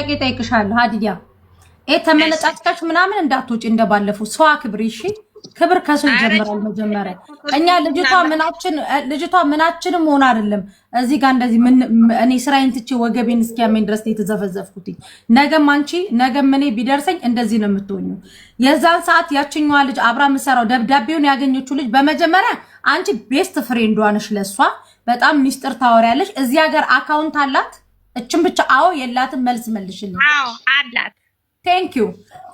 ጥያቄ ጠይቅሻለሁ ሀዲያ ተመነጫጭቃሽ ምናምን እንዳትወጪ እንደባለፈው ሰው አክብሪ እሺ ክብር ከሰው ይጀምራል መጀመሪያ እኛ ልጅቷ ምናችንም ሆነ አይደለም እዚህ ጋር እንደዚህ እኔ ስራዬን ትቼ ወገቤን እስኪያመኝ ድረስ የተዘፈዘፍኩት ነገም እኔ ቢደርሰኝ እንደዚህ ነው የምትሆኚው የዛን ሰዓት ያችኛዋ ልጅ አብራ ምሰራው ደብዳቤውን ያገኘችው ልጅ በመጀመሪያ አንቺ ቤስት ፍሬንዷ ነሽ ለሷ በጣም ሚስጥር ታወሪያለሽ እዚህ ሀገር አካውንት አላት እችም ብቻ አዎ የላትም መልስ መልሽልኝ አዎ አላት Thank you.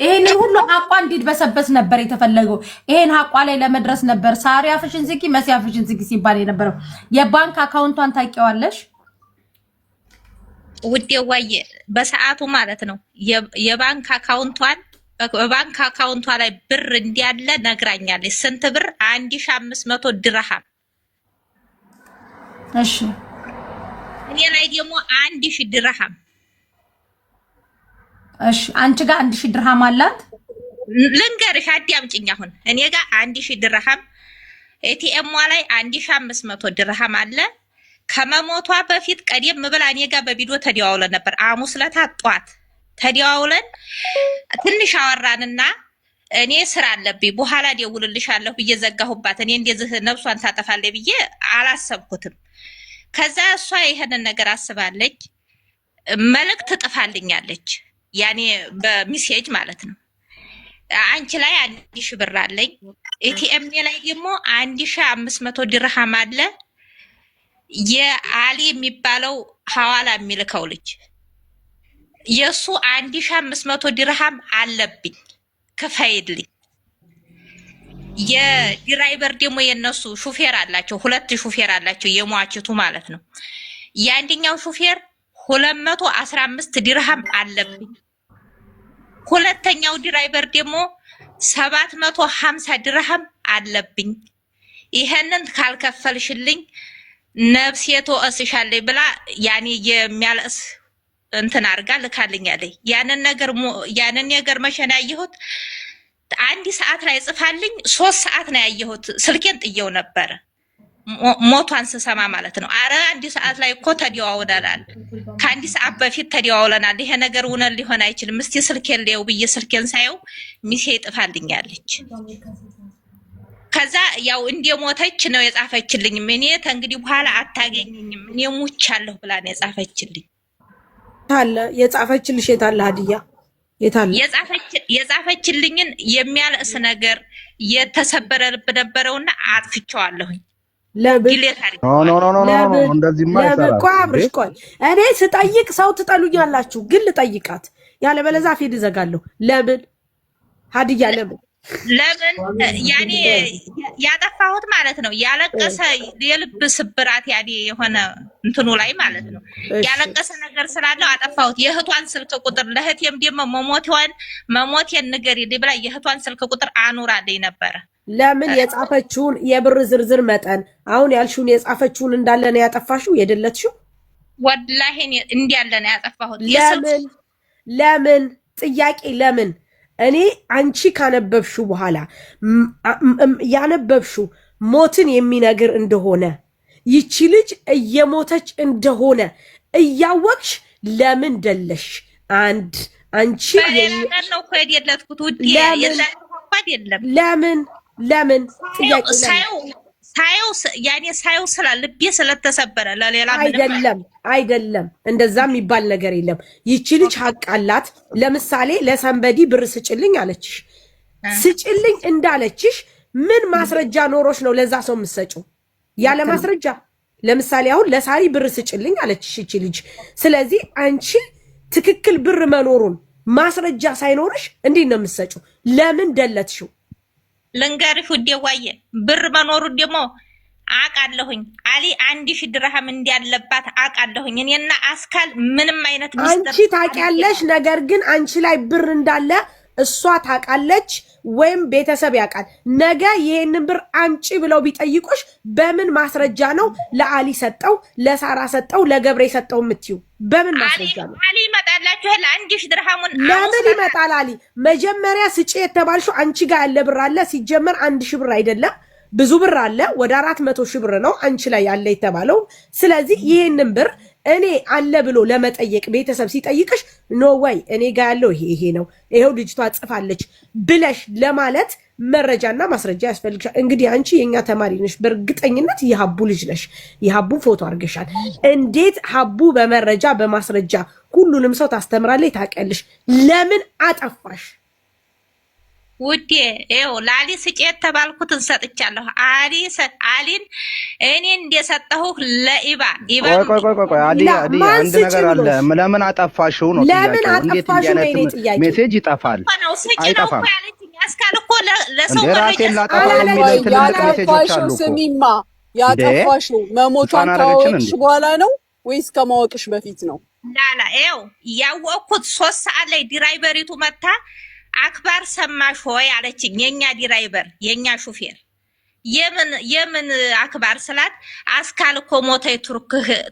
ይሄንን ሁሉ ሐቋ እንዲድበሰበስ ነበር የተፈለገው ይሄን ሐቋ ላይ ለመድረስ ነበር ሳሪያ ፍሽን ዝቂ መሲያ ፍሽን ዝቂ ሲባል የነበረው የባንክ አካውንቷን ታውቂዋለሽ ውዴ ወይ በሰዓቱ ማለት ነው የባንክ አካውንቷ ላይ ብር እንዲያለ ነግራኛለች ስንት ብር 1500 ድርሃም እሺ እኔ ላይ ደግሞ 1000 ድርሃም እሺ አንቺ ጋር 1000 ድርሃም አላት ልንገርሽ አዳምጪኝ አሁን እኔ ጋር 1000 ድርሃም ኤቲኤም ላይ 1500 ድርሃም አለ ከመሞቷ በፊት ቀደም ብላ እኔ ጋር በቪዲዮ ተደዋውለን ነበር ሐሙስ ዕለት ጧት ተደዋውለን ትንሽ አወራንና እኔ ስራ አለብኝ በኋላ ደውልልሻለሁ ብዬ ዘጋሁባት እኔ እንደዚህ ነፍሷን ታጠፋለች ብዬ አላሰብኩትም ከዛ እሷ ይሄንን ነገር አስባለች መልእክት ጥፋልኛለች ያኔ በሚሴጅ ማለት ነው አንቺ ላይ 1000 ብር አለኝ ኤቲኤም ላይ ደግሞ 1500 ድርሃም አለ የአሊ የሚባለው ሐዋላ የሚልከው ልጅ የሱ 1500 ድርሃም አለብኝ ክፈይልኝ የድራይቨር ደግሞ የነሱ ሹፌር አላቸው ሁለት ሹፌር አላቸው የሟችቱ ማለት ነው ያንደኛው ሹፌር 215 ድርሃም አለብኝ ሁለተኛው ድራይቨር ደግሞ 750 ድርሃም አለብኝ ይሄንን ካልከፈልሽልኝ ነፍሴ ተወስሻለኝ ብላ ያኔ የሚያለስ እንትን አርጋ ልካልኛለኝ ያንን ነገር መሸና ያየሁት 1 ሰዓት ላይ ጽፋልኝ 3 ሰዓት ነው ያየሁት ስልኬን ጥየው ነበር ሞቷን ስሰማ ማለት ነው አረ 1 ሰዓት ላይ እኮ ተደዋውለናል ከ1 ሰዓት በፊት ተደዋውለናል ይሄ ነገር ውነል ሊሆን አይችልም እስቲ ስልኬን ሊየው ብዬ ስልኬን ሳየው ሚሴ ጥፋልኛለች ከዛ ያው እንደሞተች ነው የጻፈችልኝ እኔ ተንግዲህ በኋላ አታገኘኝም እኔ ሙቻለሁ ብላ ነው የጻፈችልኝ ታለ የጻፈችልሽ የታለ ሀዲያ የታለ የጻፈችልኝን የሚያለስ ነገር የተሰበረ ልብ ነበረውና አጥፍቼዋለሁኝ እንደዚህ እኔ ስጠይቅ ሰው ትጠሉኛላችሁ ግን ልጠይቃት ያለ በለዛ ፊት ዘጋለሁ ለምን ሀዲያ ለምን ያኔ ያጠፋሁት ማለት ነው ያለቀሰ የልብ ስብራት ያዲ የሆነ እንትኑ ላይ ማለት ነው ያለቀሰ ነገር ስላለው አጠፋሁት የእህቷን ስልክ ቁጥር ለእህቴም ደግሞ መሞቴን ንገሪልኝ ብላ የእህቷን ስልክ ቁጥር አኑራልኝ ነበር ለምን የጻፈችውን የብር ዝርዝር መጠን አሁን ያልሽውን የጻፈችውን እንዳለ ነው ያጠፋሽው የደለትሽው ወላሂ እንዲያለ ነው ያጠፋሁት ለምን ጥያቄ ለምን እኔ አንቺ ካነበብሽው በኋላ ያነበብሽው ሞትን የሚነግር እንደሆነ ይቺ ልጅ እየሞተች እንደሆነ እያወቅሽ ለምን ደለሽ አንቺ ነው ኮድ የለትኩት ውዴ ለምን ጥያቄ ሳየው ልቤ ስለተሰበረ ለሌላ አይደለም እንደዛ የሚባል ነገር የለም ይቺ ልጅ ሐቅ አላት ለምሳሌ ለሰንበዲ ብር ስጭልኝ አለችሽ ስጭልኝ እንዳለችሽ ምን ማስረጃ ኖሮሽ ነው ለዛ ሰው የምትሰጪው ያለ ማስረጃ ለምሳሌ አሁን ለሳሪ ብር ስጭልኝ አለችሽ ይቺ ልጅ ስለዚህ አንቺ ትክክል ብር መኖሩን ማስረጃ ሳይኖርሽ እንዴት ነው የምትሰጪው ለምን ደለትሽው ልንገርሽ ውዴ ዋየ ብር መኖሩ ደግሞ አቃለሁኝ አሊ 1000 ድርሃም እንዲያለባት አቃለሁኝ እኔና አስካል ምንም አይነት አንቺ ታውቂያለሽ ነገር ግን አንቺ ላይ ብር እንዳለ እሷ ታውቃለች ወይም ቤተሰብ ያውቃል ነገ ይሄንን ብር አምጪ ብለው ቢጠይቁሽ በምን ማስረጃ ነው ለአሊ ሰጠው ለሳራ ሰጠው ለገብሬ ሰጠው የምትዩ በምን ማስረጃ ነው አሊ ይመጣላችሁ ለ1000 ድርሃሙን ለምን ይመጣል አሊ መጀመሪያ ስጪ የተባልሽው አንቺ ጋር ያለ ብር አለ ሲጀመር 1000 ብር አይደለም ብዙ ብር አለ ወደ 400 ሺህ ብር ነው አንቺ ላይ ያለ የተባለው ስለዚህ ይሄንን ብር እኔ አለ ብሎ ለመጠየቅ ቤተሰብ ሲጠይቅሽ ኖ ወይ እኔ ጋር ያለው ይሄ ነው፣ ይሄው ልጅቷ ጽፋለች ብለሽ ለማለት መረጃና ማስረጃ ያስፈልግሻል። እንግዲህ አንቺ የኛ ተማሪ ነሽ፣ በእርግጠኝነት የሀቡ ልጅ ነሽ፣ የሀቡ ፎቶ አድርገሻል። እንዴት ሀቡ በመረጃ በማስረጃ ሁሉንም ሰው ታስተምራለች? ታውቂያለሽ። ለምን አጠፋሽ? ውዴ ይኸው ላሊ ስጪ የተባልኩትን ሰጥቻለሁ። አሊን እኔ እንደሰጠሁህ ለኢባን ቆይ አዲ አንድ ነገር አለ። ለምን አጠፋሽው ነው ለምን አጠፋሽው ነው የኔ ጥያቄ። ሜሴጅ ይጠፋል አይጠፋም? አስካል እኮ ለሰው ራሴን ላጠፋ የሚል ትልልቅ ሜሴጆች አሉ እኮ። ስሚማ ያጠፋሽው መሞቷን ካወቅሽ በኋላ ነው ወይስ ከማወቅሽ በፊት ነው? ላላ ይኸው ያወቅኩት 3 ሰዓት ላይ ድራይቨሪቱ መታ አክባር ሰማሽ ሆይ አለችኝ። የኛ ድራይቨር የኛ ሹፌር የምን አክባር ስላት አስካል እኮ ሞተይ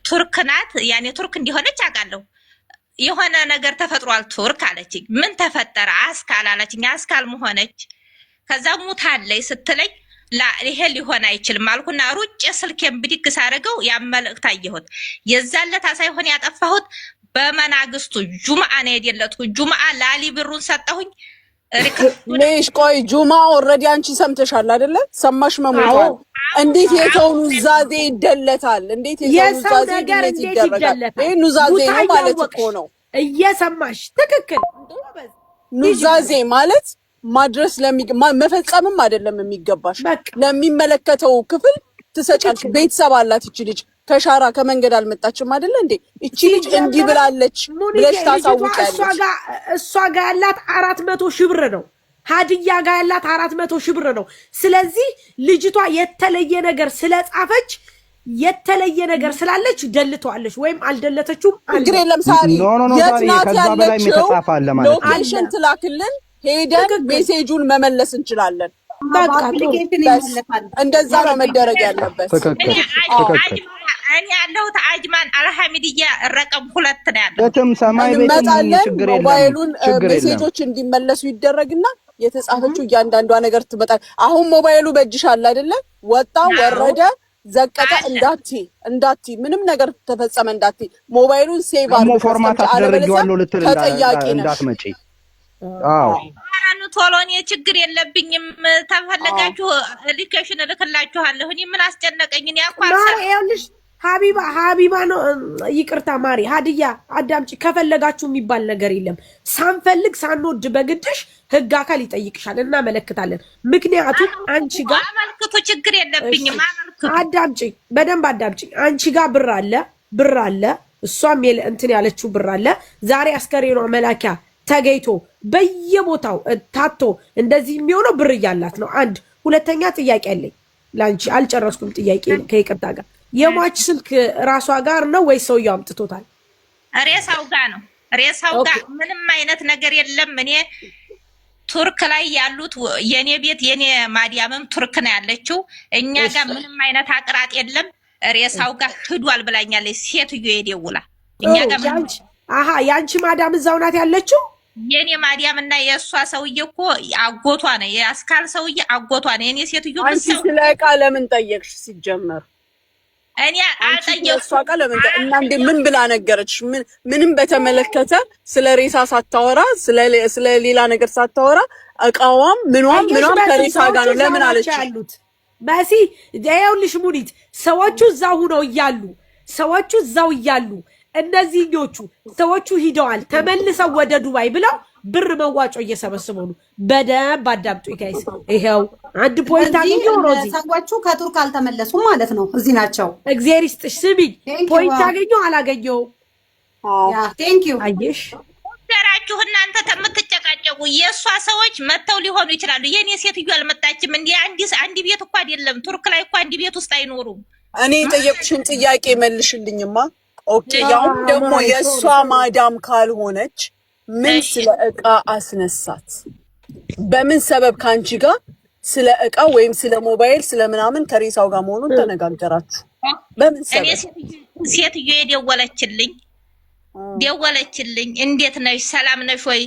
ቱርክ ናት። ያኔ ቱርክ እንዲሆነች አውቃለሁ። የሆነ ነገር ተፈጥሯል ቱርክ አለችኝ። ምን ተፈጠረ አስካል አለችኝ። አስካል መሆነች ከዛ ሙታለይ ስትለኝ ይሄ ሊሆን አይችልም አልኩና ሩጭ ስልኬን ብድግ ሳደርገው ያመልክት አየሁት። የዛለታ ሳይሆን ያጠፋሁት በመናግስቱ ጁምአ ነው የደለትኩት። ጁምአ ላሊ ብሩን ሰጠሁኝ። ሌሽ ቆይ ጁማ ኦልሬዲ አንቺ ሰምተሻል አይደለ? ሰማሽ መሞቷል። እንዴት የሰው ኑዛዜ ይደለታል? እንዴት የሰው ኑዛዜ ይደረጋል? ይሄ ኑዛዜ ነው ማለት እኮ ነው። እየሰማሽ ትክክል። ኑዛዜ ማለት ማድረስ መፈጸምም አይደለም የሚገባሽ፣ ለሚመለከተው ክፍል ትሰጫለሽ። ቤተሰብ አላት እቺ ልጅ ከሻራ ከመንገድ አልመጣችም አይደለ እንዴ? እቺ ልጅ እንዲህ ብላለች ብለሽ ታሳውቂያለሽ። እሷ ጋር ያላት 400 ሺህ ብር ነው። ሀዲያ ጋር ያላት 400 ሺህ ብር ነው። ስለዚህ ልጅቷ የተለየ ነገር ስለጻፈች የተለየ ነገር ስላለች ደልተዋለች ወይም አልደለተችውም። እንግዲህ ለምሳሌ የት ናት ያለችው ሎኬሽን ትላክልን፣ ሄደን ሜሴጁን መመለስ እንችላለን። በቃ እንደዛ ነው መደረግ ያለበት። እኔ ያለሁት አጅማን አልሐሚድያ ረቀም 2 ነው ያለው። በተም ሰማይ ቤት ችግር የለም። ሞባይሉን ሜሴጆች እንዲመለሱ ይደረግና የተጻፈችው እያንዳንዷ ነገር ትመጣል። አሁን ሞባይሉ በእጅሽ አለ አይደለ? ወጣ ወረደ ዘቀጠ እንዳቲ ምንም ነገር ተፈጸመ እንዳቲ ሞባይሉን ሴቭ አድርገሽ ፎርማት አስደርጊዋለሁ ልትል እንዳትመጪ። አዎ ቶሎ እኔ ችግር የለብኝም። ተፈለጋችሁ ሊኬሽን እልክላችኋለሁ። እኔ ምን አስጨነቀኝ? እኔ ይኸውልሽ ሀቢባ ነው ይቅርታ ማሪ ሀዲያ አዳምጪ። ከፈለጋችሁ የሚባል ነገር የለም። ሳንፈልግ ሳንወድ በግድሽ ህግ አካል ይጠይቅሻል። እናመለክታለን። ምክንያቱም አንቺ ጋር አመልክቱ፣ ችግር የለብኝም። አመልክቱ። አዳምጪ፣ በደንብ አዳምጪ። አንቺ ጋር ብር አለ፣ እሷም እንትን ያለችው ብር አለ። ዛሬ አስከሬኗ መላኪያ ተገይቶ በየቦታው ታቶ እንደዚህ የሚሆነው ብር እያላት ነው። አንድ ሁለተኛ ጥያቄ አለኝ ላንቺ፣ አልጨረስኩም ጥያቄ ከይቅርታ ጋር። የሟች ስልክ ራሷ ጋር ነው ወይ ሰውየው አምጥቶታል? ሬሳው ጋር ነው። ሬሳው ጋር ምንም አይነት ነገር የለም። እኔ ቱርክ ላይ ያሉት የኔ ቤት የኔ ማዲያምም ቱርክ ነው ያለችው። እኛ ጋር ምንም አይነት አቅራጥ የለም። ሬሳው ጋር ሂዷል ብላኛለች ሴትዮ የደውላ። እኛ ጋር ያንቺ ማዳም እዛው ናት ያለችው? የኔ ማዲያም እና የእሷ ሰውዬ እኮ አጎቷ ነው። የአስካል ሰውዬ አጎቷ ነው። የኔ ሴትዮ አንቺ ስለ ዕቃ ለምን ጠየቅሽ? ሲጀመር እኔ አልጠየቅኩም። እሷ ዕቃ ለምን እና እንዴ ምን ብላ ነገረች? ምንም በተመለከተ ስለ ሬሳ ሳታወራ ስለ ሌላ ነገር ሳታወራ ዕቃዋም ምንም ከሬሳ ጋር ነው ለምን አለች? በሲ ይኸውልሽ ሙኒት ሰዎቹ እዛው ነው እያሉ እነዚህኞቹ ሰዎቹ ሂደዋል ተመልሰው ወደ ዱባይ ብለው ብር መዋጮ እየሰበሰቡ ነው። በደንብ አዳምጡ ጋይስ። ይሄው አንድ ፖይንት አገኘሁ። ሮዚ ሰዎቹ ከቱርክ አልተመለሱም ማለት ነው፣ እዚህ ናቸው። እግዚአብሔር ይስጥሽ። ስሚኝ ፖይንት አገኘሁ አላገኘሁም? ያ ቴንክ ዩ። አየሽ ደራችሁ እናንተ ተምትጨቃጨቁ የእሷ ሰዎች መተው ሊሆኑ ይችላሉ። የኔ ሴትዮ አልመጣችም። እንዴ አንድ ቤት እኮ አይደለም ቱርክ ላይ እኮ አንድ ቤት ውስጥ አይኖሩም። እኔ ጠየቅሽን ጥያቄ መልሽልኝማ። ኦኬ ያው ደግሞ የእሷ ማዳም ካልሆነች ምን ስለ ዕቃ አስነሳት? በምን ሰበብ ካንቺ ጋር ስለ ዕቃ ወይም ስለ ሞባይል ስለ ምናምን ከሬሳው ጋር መሆኑን ተነጋገራችሁ? በምን ሰበብ? ሴትዮ ደወለችልኝ። እንዴት ነሽ? ሰላም ነሽ ወይ?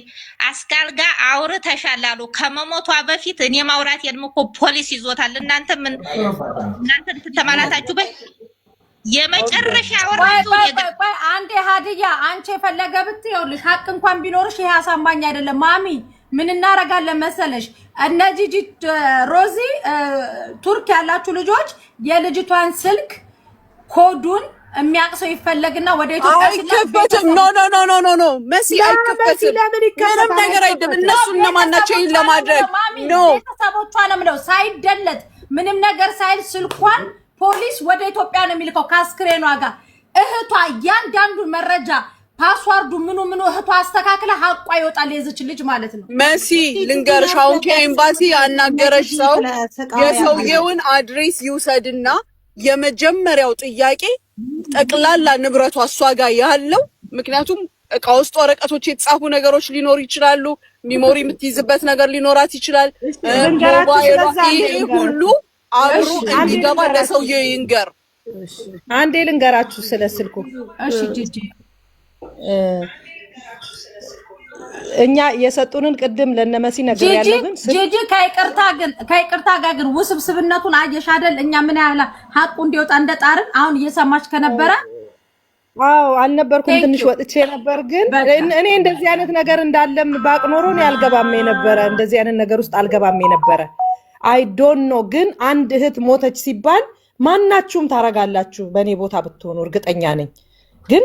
አስካል ጋር አውርተሻል አሉ። ከመሞቷ በፊት እኔ ማውራት የለም እኮ ፖሊስ ይዞታል። እናንተ ትተማላታችሁ በይ የመጨረሻ ቆይ አንዴ ሀዲያ አንቺ የፈለገ ብትይውልሽ ሀቅ እንኳን ቢኖርሽ ይሄ አሳማኝ አይደለም። ማሚ ምን እናረጋለን መሰለሽ? እነዚህ ሮዚ ቱርክ ያላችሁ ልጆች የልጅቷን ስልክ ኮዱን የሚያቅሰው ይፈለግና ወደ ኢትዮጵያ አይከፈትም። ኖ መሲ አይከፈትም። ምንም ነገር አይደለም። እነሱ እነማን ናቸው ይሄን ለማድረግ? ኖ ቤተሰቦቿንም ነው ሳይደለት ምንም ነገር ሳይል ስልኳን ፖሊስ ወደ ኢትዮጵያ ነው የሚልከው ከአስክሬኗ ጋር። እህቷ እያንዳንዱ መረጃ ፓስዋርዱ ምኑ እህቷ አስተካክለ ሀቋ ይወጣል የዚች ልጅ ማለት ነው። መሲ ልንገርሽ፣ አሁን ከኤምባሲ ያናገረሽ ሰው የሰውየውን አድሬስ ይውሰድና የመጀመሪያው ጥያቄ ጠቅላላ ንብረቷ እሷ ጋር ያለው፣ ምክንያቱም እቃ ውስጥ ወረቀቶች የተጻፉ ነገሮች ሊኖሩ ይችላሉ። ሚሞሪ የምትይዝበት ነገር ሊኖራት ይችላል። ሞባይሏ፣ ይሄ ሁሉ አብሮ እንዲገባ ለሰውየው ይንገር። አንዴ ልንገራችሁ ስለ ስልኩ። እሺ ጂጂ እኛ የሰጡንን ቅድም ለነመሲ ነገር ያለው ግን ጂጂ ከይቅርታ ጋር ግን ውስብስብነቱን አየሽ አይደል? እኛ ምን ያህል ሀቁ እንዲወጣ እንደጣርን አሁን እየሰማች ከነበረ አዎ አልነበርኩም፣ ትንሽ ወጥቼ ነበር። ግን እኔ እንደዚህ አይነት ነገር እንዳለም ባቅ ኖሮ ነው ያልገባም የነበረ፣ እንደዚህ አይነት ነገር ውስጥ አልገባም የነበረ። አይ ዶንት ኖ። ግን አንድ እህት ሞተች ሲባል ማናችሁም ታረጋላችሁ፣ በእኔ ቦታ ብትሆኑ እርግጠኛ ነኝ። ግን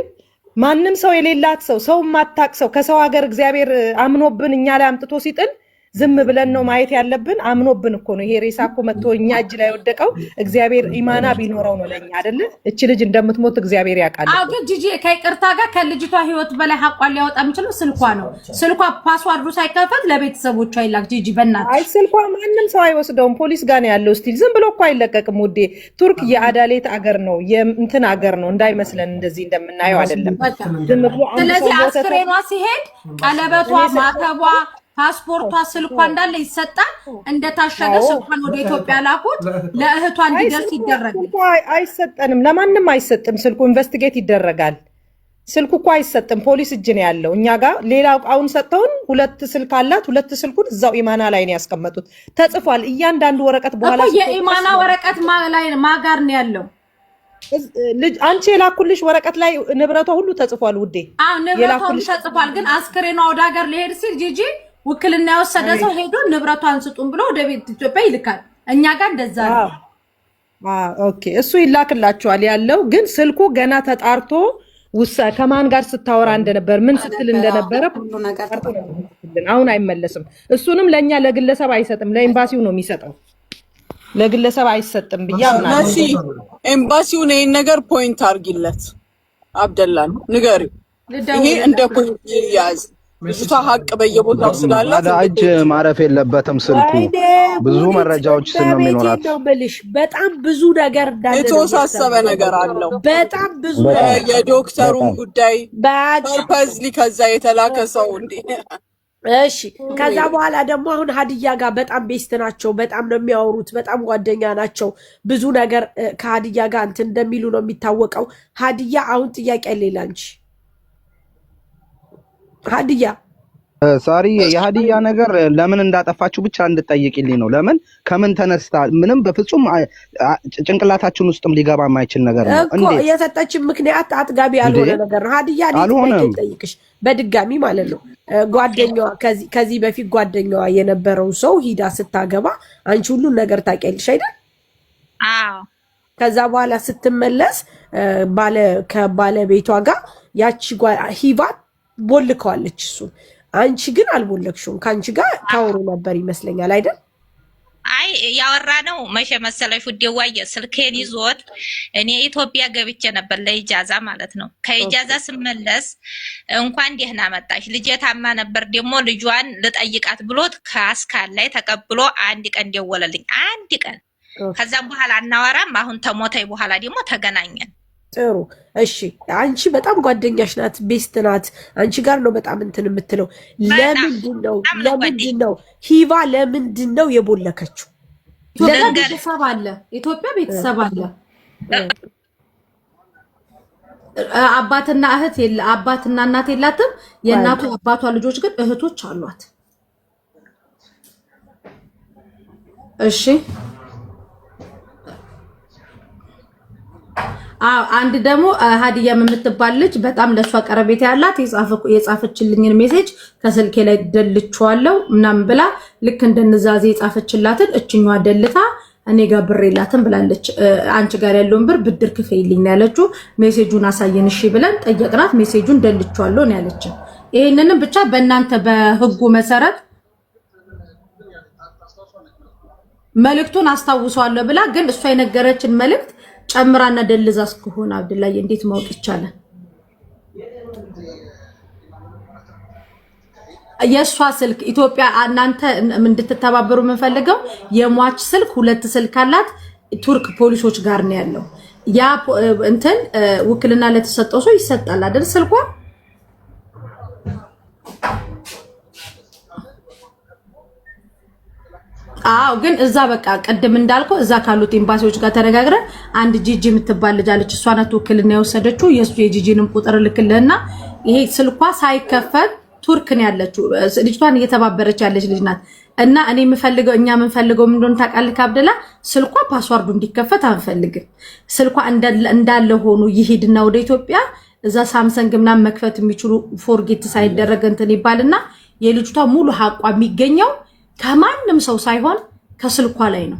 ማንም ሰው የሌላት ሰው ማታቅ ሰው ከሰው ሀገር እግዚአብሔር አምኖብን እኛ ላይ አምጥቶ ሲጥል ዝም ብለን ነው ማየት ያለብን። አምኖብን እኮ ነው ይሄ ሬሳ እኮ መጥቶ እኛ እጅ ላይ ወደቀው። እግዚአብሔር ኢማና ቢኖረው ነው ለኛ አይደለ? እቺ ልጅ እንደምትሞት እግዚአብሔር ያውቃል። አዎ ግን ጂጂ ከይቅርታ ጋር ከልጅቷ ህይወት በላይ ሀቋን ሊያወጣ የሚችለው ስልኳ ነው። ስልኳ ፓስዋርዱ ሳይከፈት ለቤተሰቦቿ ይላክ። ጂጂ በእናትሽ አይ ስልኳ ማንም ሰው አይወስደውም፣ ፖሊስ ጋር ነው ያለው። ስቲል ዝም ብሎ እኮ አይለቀቅም ውዴ። ቱርክ የአዳሌት አገር ነው፣ የእንትን አገር ነው እንዳይመስለን፣ እንደዚህ እንደምናየው አይደለም። ዝም ብሎ ስለዚህ አስክሬኗ ሲሄድ ቀለበቷ፣ ማተቧ፣ ፓስፖርቷ፣ ስልኳ እንዳለ ይሰጣል። እንደታሸገ ስልኳን ወደ ኢትዮጵያ ላኩት፣ ለእህቷ እንዲደርስ ይደረጋል። አይሰጠንም፣ ለማንም አይሰጥም። ስልኩ ኢንቨስቲጌት ይደረጋል። ስልኩ እኮ አይሰጥም፣ ፖሊስ እጅ ነው ያለው። እኛ ጋር ሌላው እቃውን ሰጥተውን 2 ስልክ አላት፣ 2 ስልኩን እዛው ኢማና ላይ ነው ያስቀመጡት። ተጽፏል እያንዳንዱ ወረቀት። በኋላ እኮ የኢማና ወረቀት ማጋር ነው ያለው። ልጅ አንቺ የላኩልሽ ወረቀት ላይ ንብረቷ ሁሉ ተጽፏል ውዴ። አዎ ንብረቷ ተጽፏል። ግን አስክሬኗ ወደ ሀገር ሊሄድ ሲል ጂጂ ውክልና የወሰደ ሰው ሄዶ ንብረቷን ስጡን ብሎ ወደ ቤት ኢትዮጵያ ይልካል። እኛ ጋር እንደዛ ነው። ኦኬ እሱ ይላክላችኋል ያለው። ግን ስልኩ ገና ተጣርቶ ከማን ጋር ስታወራ እንደነበር ምን ስትል እንደነበረ አሁን አይመለስም። እሱንም ለኛ ለግለሰብ አይሰጥም፣ ለኤምባሲው ነው የሚሰጠው። ለግለሰብ አይሰጥም ብያለሁ። መሲ ኤምባሲውን ይሄን ነገር ፖይንት አርጊለት፣ አብደላን ንገሪው። ይሄ እንደ ፖይንት ይያዝ። ልጅቷ ሀቅ በየቦታው ስላላት እጅ ማረፍ የለበትም ስልኩ። ብዙ መረጃዎች ስለሚኖራት በጣም ብዙ ነገር የተወሳሰበ ነገር አለው። በጣም ብዙ የዶክተሩን ጉዳይ ፐርፐዝሊ ከዛ የተላከ ሰው እንዴ። እሺ ከዛ በኋላ ደግሞ አሁን ሀዲያ ጋር በጣም ቤስት ናቸው። በጣም ነው የሚያወሩት። በጣም ጓደኛ ናቸው። ብዙ ነገር ከሀዲያ ጋር እንትን እንደሚሉ ነው የሚታወቀው። ሀዲያ አሁን ጥያቄ ሌላ እንጂ ሀዲያ ሳሪ የሀዲያ ነገር ለምን እንዳጠፋችሁ ብቻ እንድጠይቅልኝ ነው። ለምን ከምን ተነስታ ምንም በፍጹም ጭንቅላታችን ውስጥም ሊገባ የማይችል ነገር ነው። እንዴ የሰጠችን ምክንያት አጥጋቢ ያልሆነ ነገር ነው። ሀዲያ ጠይቅሽ በድጋሚ ማለት ነው። ጓደኛዋ ከዚህ በፊት ጓደኛዋ የነበረው ሰው ሂዳ ስታገባ አንቺ ሁሉን ነገር ታውቂያለሽ አይደል? አዎ። ከዛ በኋላ ስትመለስ ከባለቤቷ ጋር ያቺ ሂባ ቦልከዋለች እሱን። አንቺ ግን አልቦለክሽውም። ከአንቺ ጋር ታወሩ ነበር ይመስለኛል አይደል? አይ ያወራ ነው መቼ መሰለሽ ውዴዋየ ስልኬን ይዞት እኔ ኢትዮጵያ ገብቼ ነበር ለኢጃዛ ማለት ነው። ከኢጃዛ ስመለስ እንኳን ደህና መጣሽ ልጄ ታማ ነበር ደግሞ ልጇን ልጠይቃት ብሎት ከአስካል ላይ ተቀብሎ አንድ ቀን ደወለልኝ። አንድ ቀን ከዛም በኋላ አናወራም። አሁን ተሞተይ በኋላ ደግሞ ተገናኘን። ጥሩ እሺ። አንቺ በጣም ጓደኛሽ ናት፣ ቤስት ናት። አንቺ ጋር ነው በጣም እንትን የምትለው። ለምንድን ነው ሂባ ለምንድን ነው የቦለከችው? ቤተሰብ አለ፣ ኢትዮጵያ ቤተሰብ አለ። አባትና እህት የለ፣ አባትና እናት የላትም። የእናቱ አባቷ ልጆች ግን እህቶች አሏት። እሺ አንድ ደግሞ ሀዲያ የምትባል ልጅ በጣም ለሷ ቀረቤት ያላት የጻፈችልኝን ሜሴጅ ከስልኬ ላይ ደልቼዋለሁ ምናምን ብላ ልክ እንደነዛዜ የጻፈችላትን እችኛዋ ደልታ እኔ ጋር ብር የላትም ብላለች። አንቺ ጋር ያለውን ብር ብድር ክፈይልኝ ነው ያለችው። ሜሴጁን አሳየን እሺ ብለን ጠየቅናት። ሜሴጁን ደልቼዋለሁ ነው ያለች። ይሄንንም ብቻ በእናንተ በህጉ መሰረት መልእክቱን አስታውሷለሁ ብላ ግን እሷ የነገረችን መልእክት ጨምራና ደልዛ እስከሆነ አብዱላዬ እንዴት ማወቅ ይቻላል? የሷ ስልክ ኢትዮጵያ እናንተ እንድትተባበሩ የምንፈልገው የሟች ስልክ 2 ስልክ አላት ቱርክ ፖሊሶች ጋር ነው ያለው። ያ እንትን ውክልና ለተሰጠው ሰው ይሰጣል አይደል ስልኳ። ግን እዛ በቃ ቀደም እንዳልከው እዛ ካሉት ኤምባሲዎች ጋር ተነጋግረን አንድ ጂጂ የምትባል ልጅ አለች። እሷ ናት ውክልና የወሰደችው። የሱ የጂጂንም ቁጥር ልክልህና ይሄ ስልኳ ሳይከፈት ቱርክ ነው ያለችው። ልጅቷን እየተባበረች ያለች ልጅ ናት። እና እኔ የምፈልገው እኛ የምንፈልገው ምን እንደሆነ ታውቃለህ አብደላ? ስልኳ ፓስዋርዱ እንዲከፈት አንፈልግም። ስልኳ እንዳለ ሆኖ ይሄድና ወደ ኢትዮጵያ እዛ ሳምሰንግ ምናምን መክፈት የሚችሉ ፎርጌት ሳይደረግ እንትን ይባልና የልጅቷ ሙሉ ሀቋ የሚገኘው ከማንም ሰው ሳይሆን ከስልኳ ላይ ነው።